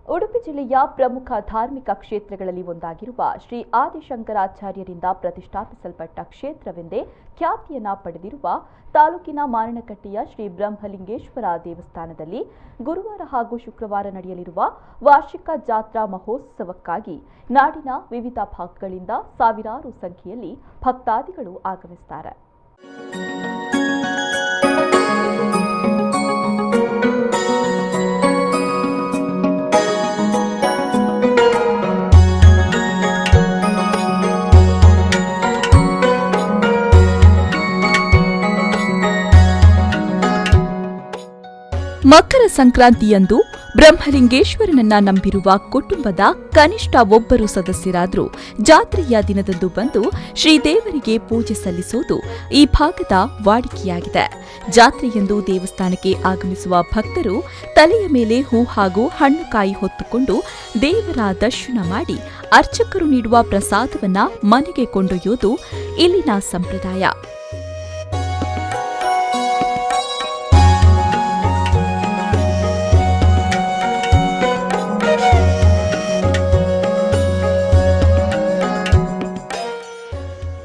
ಉಡುಪಿ ಜಿಲ್ಲೆಯ ಪ್ರಮುಖ ಧಾರ್ಮಿಕ ಕ್ಷೇತ್ರಗಳಲ್ಲಿ ಒಂದಾಗಿರುವ ಶ್ರೀ ಆದಿಶಂಕರಾಚಾರ್ಯರಿಂದ ಪ್ರತಿಷ್ಠಾಪಿಸಲ್ಪಟ್ಟ ಕ್ಷೇತ್ರವೆಂದೇ ಖ್ಯಾತಿಯನ್ನ ಪಡೆದಿರುವ ತಾಲೂಕಿನ ಮಾರಣಕಟ್ಟೆಯ ಶ್ರೀ ಬ್ರಹ್ಮಲಿಂಗೇಶ್ವರ ದೇವಸ್ಥಾನದಲ್ಲಿ ಗುರುವಾರ ಹಾಗೂ ಶುಕ್ರವಾರ ನಡೆಯಲಿರುವ ವಾರ್ಷಿಕ ಜಾತ್ರಾ ಮಹೋತ್ಸವಕ್ಕಾಗಿ ನಾಡಿನ ವಿವಿಧ ಭಾಗಗಳಿಂದ ಸಾವಿರಾರು ಸಂಖ್ಯೆಯಲ್ಲಿ ಭಕ್ತಾದಿಗಳು ಆಗಮಿಸುತ್ತಾರೆ. ಮಕರ ಸಂಕ್ರಾಂತಿಯಂದು ಬ್ರಹ್ಮಲಿಂಗೇಶ್ವರನನ್ನ ನಂಬಿರುವ ಕುಟುಂಬದ ಕನಿಷ್ಠ ಒಬ್ಬರು ಸದಸ್ಯರಾದರೂ ಜಾತ್ರೆಯ ದಿನದಂದು ಬಂದು ಶ್ರೀದೇವರಿಗೆ ಪೂಜೆ ಸಲ್ಲಿಸುವುದು ಈ ಭಾಗದ ವಾಡಿಕೆಯಾಗಿದೆ. ಜಾತ್ರೆಯಂದು ದೇವಸ್ಥಾನಕ್ಕೆ ಆಗಮಿಸುವ ಭಕ್ತರು ತಲೆಯ ಮೇಲೆ ಹೂ ಹಾಗೂ ಹಣ್ಣುಕಾಯಿ ಹೊತ್ತುಕೊಂಡು ದೇವರ ದರ್ಶನ ಮಾಡಿ ಅರ್ಚಕರು ನೀಡುವ ಪ್ರಸಾದವನ್ನ ಮನೆಗೆ ಕೊಂಡೊಯ್ಯುವುದು ಇಲ್ಲಿನ ಸಂಪ್ರದಾಯ.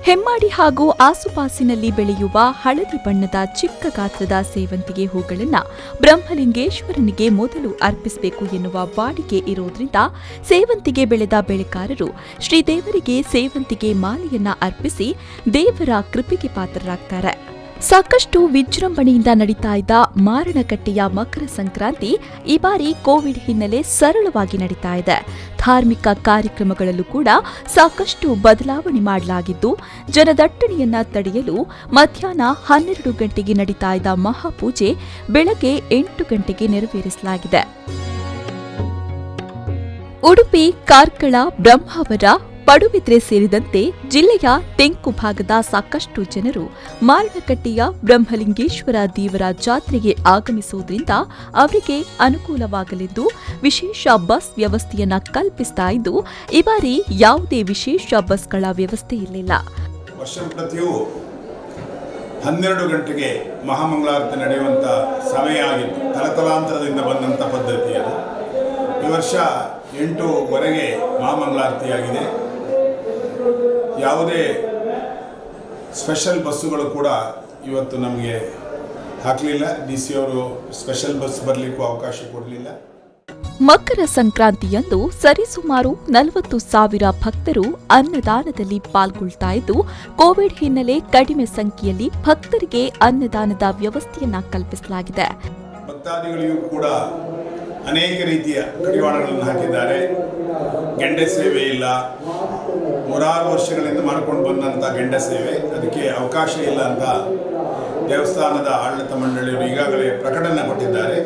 ಹೆಮ್ಮಾಡಿ ಹಾಗೂ ಆಸುಪಾಸಿನಲ್ಲಿ ಬೆಳೆಯುವ ಹಳದಿ ಬಣ್ಣದ ಚಿಕ್ಕ ಗಾತ್ರದ ಸೇವಂತಿಗೆ ಹೂಗಳನ್ನು ಬ್ರಹ್ಮಲಿಂಗೇಶ್ವರನಿಗೆ ಮೊದಲು ಅರ್ಪಿಸಬೇಕು ಎನ್ನುವ ವಾಡಿಕೆ ಇರುವುದರಿಂದ ಸೇವಂತಿಗೆ ಬೆಳೆದ ಬೆಳೆಗಾರರು ಶ್ರೀದೇವರಿಗೆ ಸೇವಂತಿಗೆ ಮಾಲೆಯನ್ನ ಅರ್ಪಿಸಿ ದೇವರ ಕೃಪೆಗೆ ಪಾತ್ರರಾಗ್ತಾರೆ. ಸಾಕಷ್ಟು ವಿಜೃಂಭಣೆಯಿಂದ ನಡೀತಾ ಇದ್ದ ಮಾರಣಕಟ್ಟೆಯ ಮಕರ ಸಂಕ್ರಾಂತಿ ಈ ಬಾರಿ ಕೋವಿಡ್ ಹಿನ್ನೆಲೆ ಸರಳವಾಗಿ ನಡೀತಾ ಇದೆ. ಧಾರ್ಮಿಕ ಕಾರ್ಯಕ್ರಮಗಳಲ್ಲೂ ಕೂಡ ಸಾಕಷ್ಟು ಬದಲಾವಣೆ ಮಾಡಲಾಗಿದ್ದು, ಜನದಟ್ಟಣೆಯನ್ನ ತಡೆಯಲು ಮಧ್ಯಾಹ್ನ 12 ಗಂಟೆಗೆ ನಡೀತಾ ಇದ್ದ ಮಹಾಪೂಜೆ ಬೆಳಗ್ಗೆ 8 ಗಂಟೆಗೆ ನೆರವೇರಿಸಲಾಗಿದೆ. ಉಡುಪಿ, ಕಾರ್ಕಳ, ಬ್ರಹ್ಮಾವರ, ಪಡುಬಿದ್ರೆ ಸೇರಿದಂತೆ ಜಿಲ್ಲೆಯ ತೆಂಕು ಭಾಗದ ಸಾಕಷ್ಟು ಜನರು ಮಾರಣಕಟ್ಟೆಯ ಬ್ರಹ್ಮಲಿಂಗೇಶ್ವರ ದೇವರ ಜಾತ್ರೆಗೆ ಆಗಮಿಸುವುದರಿಂದ ಅವರಿಗೆ ಅನುಕೂಲವಾಗಲಿದ್ದು ವಿಶೇಷ ಬಸ್ ವ್ಯವಸ್ಥೆಯನ್ನ ಕಲ್ಪಿಸ್ತಾ ಇದ್ದು, ಈ ಬಾರಿ ಯಾವುದೇ ವಿಶೇಷ ಬಸ್ಗಳ ವ್ಯವಸ್ಥೆ ಇರಲಿಲ್ಲ. ವರ್ಷಪ್ರತಿಯೂ 12 ಗಂಟೆಗೆ ಮಹಾಮಂಗಳಾರತಿ ನಡೆಯುವಂಥ ಸಮಯ ಆಗಿತ್ತು. ತಲತಲಾಂತರದಿಂದ ಬಂದಂಥ ಪದ್ಧತಿ ಅದು. ಈ ವರ್ಷ 8:15ಗೆ ಮಹಾಮಂಗಳಾರತಿಯಾಗಿದೆ. ಯಾವುದೇ ಸ್ಪೆಷಲ್ ಬಸ್ಸುಗಳು ಕೂಡ ಇವತ್ತು ನಮಗೆ ಹಾಕಲಿಲ್ಲ. DC ಅವರು ಸ್ಪೆಷಲ್ ಬಸ್ ಬರಲಿಕ್ಕೂ ಅವಕಾಶ ಕೊಡಲಿಲ್ಲ. ಮಕರ ಸಂಕ್ರಾಂತಿಯಂದು ಸರಿಸುಮಾರು 40,000 ಭಕ್ತರು ಅನ್ನದಾನದಲ್ಲಿ ಪಾಲ್ಗೊಳ್ತಾ ಇದ್ದು, ಕೋವಿಡ್ ಹಿನ್ನೆಲೆ ಕಡಿಮೆ ಸಂಖ್ಯೆಯಲ್ಲಿ ಭಕ್ತರಿಗೆ ಅನ್ನದಾನದ ವ್ಯವಸ್ಥೆಯನ್ನ ಕಲ್ಪಿಸಲಾಗಿದೆ. ಭಕ್ತಾದಿಗಳಿಗೂ ಕೂಡ ಅನೇಕ ರೀತಿಯ ಕಡಿವಾಣಗಳನ್ನು ಹಾಕಿದ್ದಾರೆ. ಗೆಂಡೆ ಸೇವೆ ಇಲ್ಲ, 3-6 ವರ್ಷಗಳಿಂದ ಮಾಡಿಕೊಂಡು ಬಂದಂಥ ಗೆಂಡೆ ಸೇವೆ, ಅದಕ್ಕೆ ಅವಕಾಶ ಇಲ್ಲ ಅಂತ ದೇವಸ್ಥಾನದ ಆಡಳಿತ ಮಂಡಳಿಯವರು ಈಗಾಗಲೇ ಪ್ರಕಟಣೆ ಕೊಟ್ಟಿದ್ದಾರೆ.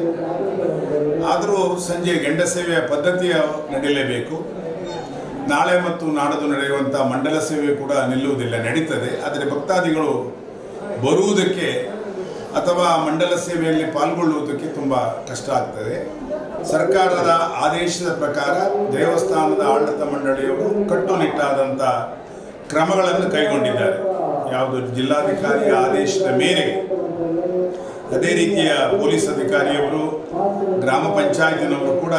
ಆದರೂ ಸಂಜೆ ಗೆಂಡೆ ಸೇವೆಯ ಪದ್ಧತಿಯ ನಡೆಯಲೇಬೇಕು. ನಾಳೆ ಮತ್ತು ನಾಡದು ನಡೆಯುವಂಥ ಮಂಡಲ ಸೇವೆ ಕೂಡ ನಿಲ್ಲುವುದಿಲ್ಲ, ನಡೀತದೆ. ಆದರೆ ಭಕ್ತಾದಿಗಳು ಬರುವುದಕ್ಕೆ ಅಥವಾ ಮಂಡಲ ಸೇವೆಯಲ್ಲಿ ಪಾಲ್ಗೊಳ್ಳುವುದಕ್ಕೆ ತುಂಬ ಕಷ್ಟ ಆಗ್ತದೆ. ಸರ್ಕಾರದ ಆದೇಶದ ಪ್ರಕಾರ ದೇವಸ್ಥಾನದ ಆಡಳಿತ ಮಂಡಳಿಯವರು ಕಟ್ಟುನಿಟ್ಟಾದಂಥ ಕ್ರಮಗಳನ್ನು ಕೈಗೊಂಡಿದ್ದಾರೆ. ಯಾವುದು ಜಿಲ್ಲಾಧಿಕಾರಿಯ ಆದೇಶದ ಮೇರೆಗೆ ಅದೇ ರೀತಿಯ ಪೊಲೀಸ್ ಅಧಿಕಾರಿಯವರು, ಗ್ರಾಮ ಪಂಚಾಯತಿನವರು ಕೂಡ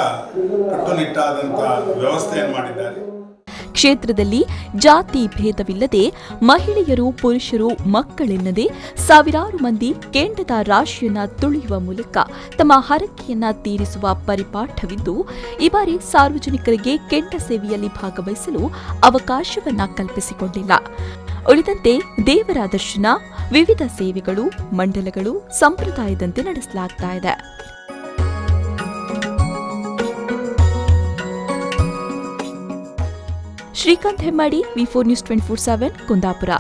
ಕಟ್ಟುನಿಟ್ಟಾದಂಥ ವ್ಯವಸ್ಥೆಯನ್ನು ಮಾಡಿದ್ದಾರೆ. ಕ್ಷೇತ್ರದಲ್ಲಿ ಜಾತಿ ಭೇದವಿಲ್ಲದೆ ಮಹಿಳೆಯರು, ಪುರುಷರು, ಮಕ್ಕಳೆನ್ನದೆ ಸಾವಿರಾರು ಮಂದಿ ಕೆಂಡದ ರಾಶಿಯನ್ನ ತುಳಿಯುವ ಮೂಲಕ ತಮ್ಮ ಹರಕೆಯನ್ನ ತೀರಿಸುವ ಪರಿಪಾಠವಿದ್ದು, ಈ ಬಾರಿ ಸಾರ್ವಜನಿಕರಿಗೆ ಕೆಂಡ ಸೇವೆಯಲ್ಲಿ ಭಾಗವಹಿಸಲು ಅವಕಾಶವನ್ನ ಕಲ್ಪಿಸಿಕೊಂಡಿಲ್ಲ. ಉಳಿದಂತೆ ದೇವರ ದರ್ಶನ, ವಿವಿಧ ಸೇವೆಗಳು, ಮಂಡಲಗಳು ಸಂಪ್ರದಾಯದಂತೆ ನಡೆಸಲಾಗ್ತಾ ಇದೆ. Srikanth Hemmadi, V4 News 24/7 Kundapura.